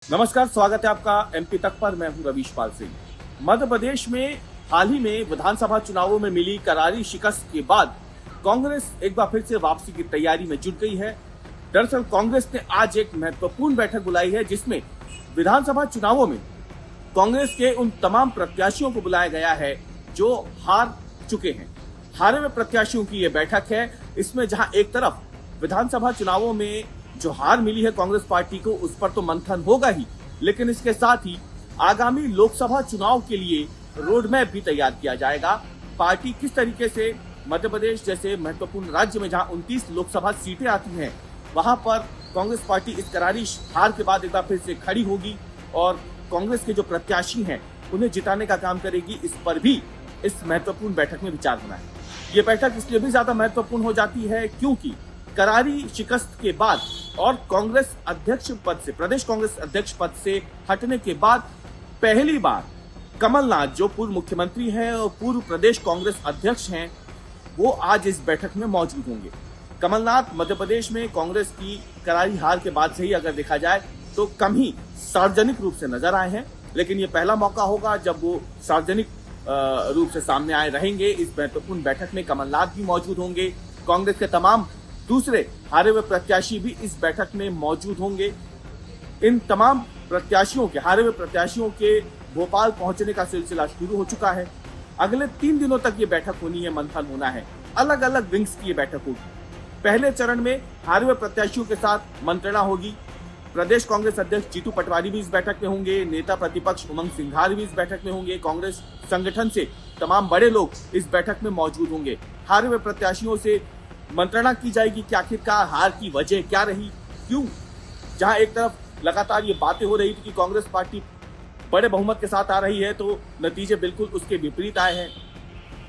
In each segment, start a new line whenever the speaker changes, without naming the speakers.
नमस्कार, स्वागत है आपका एमपी तक पर। मैं हूं रवीश पाल सिंह। मध्य प्रदेश में हाल ही में विधानसभा चुनावों में मिली करारी शिकस्त के बाद कांग्रेस एक बार फिर से वापसी की तैयारी में जुट गई है। दरअसल कांग्रेस ने आज एक महत्वपूर्ण बैठक बुलाई है, जिसमें विधानसभा चुनावों में कांग्रेस के उन तमाम प्रत्याशियों को बुलाया गया है जो हार चुके हैं। हारे हुए प्रत्याशियों की यह बैठक है। इसमें जहां एक तरफ विधानसभा चुनावों में जो हार मिली है कांग्रेस पार्टी को, उस पर तो मंथन होगा ही, लेकिन इसके साथ ही आगामी लोकसभा चुनाव के लिए रोड मैप भी तैयार किया जाएगा। पार्टी किस तरीके से मध्य प्रदेश जैसे महत्वपूर्ण राज्य में जहां 29 लोकसभा सीटें आती हैं, वहां पर कांग्रेस पार्टी इस करारी हार के बाद एक बार फिर से खड़ी होगी और कांग्रेस के जो प्रत्याशी हैं उन्हें जिताने का काम करेगी। इस पर भी इस महत्वपूर्ण बैठक में विचार होना है। ये बैठक इसलिए भी ज्यादा महत्वपूर्ण हो जाती है क्योंकि करारी शिकस्त के बाद और कांग्रेस अध्यक्ष पद से, प्रदेश कांग्रेस अध्यक्ष पद से हटने के बाद पहली बार कमलनाथ, जो पूर्व मुख्यमंत्री हैं और पूर्व प्रदेश कांग्रेस अध्यक्ष हैं, वो आज इस बैठक में मौजूद होंगे। कमलनाथ मध्य प्रदेश में कांग्रेस की करारी हार के बाद से ही अगर देखा जाए तो कम ही सार्वजनिक रूप से नजर आए हैं, लेकिन ये पहला मौका होगा जब वो सार्वजनिक रूप से सामने आए रहेंगे। इस महत्वपूर्ण बैठक में कमलनाथ भी मौजूद होंगे। कांग्रेस के तमाम दूसरे हारे हुए प्रत्याशी भी इस बैठक में मौजूद होंगे। इन तमाम प्रत्याशियों के, हारे हुए प्रत्याशियों के भोपाल पहुंचने का सिलसिला शुरू हो चुका है। अगले 3 दिनों तक ये बैठक होनी है, मंथन होना है। अलग अलग विंग्स की ये बैठक होगी। पहले चरण में हारे हुए प्रत्याशियों के साथ मंत्रणा होगी। प्रदेश कांग्रेस अध्यक्ष जीतू पटवारी भी इस बैठक में होंगे। नेता प्रतिपक्ष उमंग सिंघार भी इस बैठक में होंगे। कांग्रेस संगठन से तमाम बड़े लोग इस बैठक में मौजूद होंगे। हारे हुए प्रत्याशियों से मंत्रणा की जाएगी कि आखिरकार हार की वजह क्या रही, क्यों। जहां एक तरफ लगातार ये बातें हो रही थी कि कांग्रेस पार्टी बड़े बहुमत के साथ आ रही है, तो नतीजे बिल्कुल उसके विपरीत आए हैं।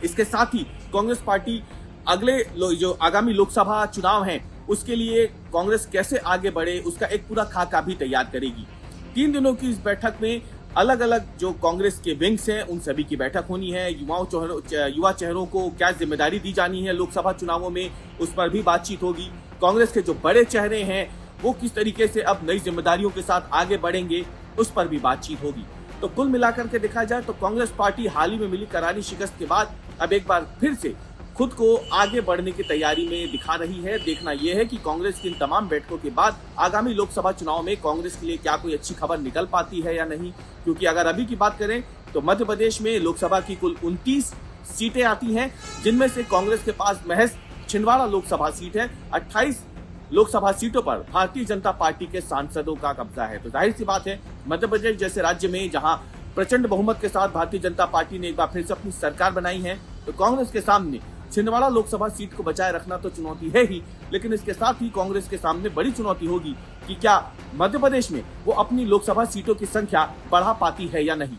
इसके साथ ही कांग्रेस पार्टी अगले जो आगामी लोकसभा चुनाव हैं उसके लिए कांग्रेस कैसे आगे बढ़े, उसका एक पूरा खाका भी तैयार करेगी। 3 दिनों की इस बैठक में अलग अलग जो कांग्रेस के विंग्स हैं उन सभी की बैठक होनी है। युवा चेहरों को क्या जिम्मेदारी दी जानी है लोकसभा चुनावों में, उस पर भी बातचीत होगी। कांग्रेस के जो बड़े चेहरे हैं वो किस तरीके से अब नई जिम्मेदारियों के साथ आगे बढ़ेंगे, उस पर भी बातचीत होगी। तो कुल मिलाकर के देखा जाए तो कांग्रेस पार्टी हाल ही में मिली करारी शिकस्त के बाद अब एक बार फिर से खुद को आगे बढ़ने की तैयारी में दिखा रही है। देखना यह है कि कांग्रेस की इन तमाम बैठकों के बाद आगामी लोकसभा चुनाव में कांग्रेस के लिए क्या कोई अच्छी खबर निकल पाती है या नहीं। क्योंकि अगर अभी की बात करें तो मध्य प्रदेश में लोकसभा की कुल 29 सीटें आती हैं, जिनमें से कांग्रेस के पास महज छिंदवाड़ा लोकसभा सीट है। 28 लोकसभा सीटों पर भारतीय जनता पार्टी के सांसदों का कब्जा है। तो जाहिर सी बात है, मध्य प्रदेश जैसे राज्य में जहां प्रचंड बहुमत के साथ भारतीय जनता पार्टी ने एक बार फिर से अपनी सरकार बनाई है, तो कांग्रेस के सामने छिंदवाड़ा लोकसभा सीट को बचाए रखना तो चुनौती है ही, लेकिन इसके साथ ही कांग्रेस के सामने बड़ी चुनौती होगी कि क्या मध्य प्रदेश में वो अपनी लोकसभा सीटों की संख्या बढ़ा पाती है या नहीं।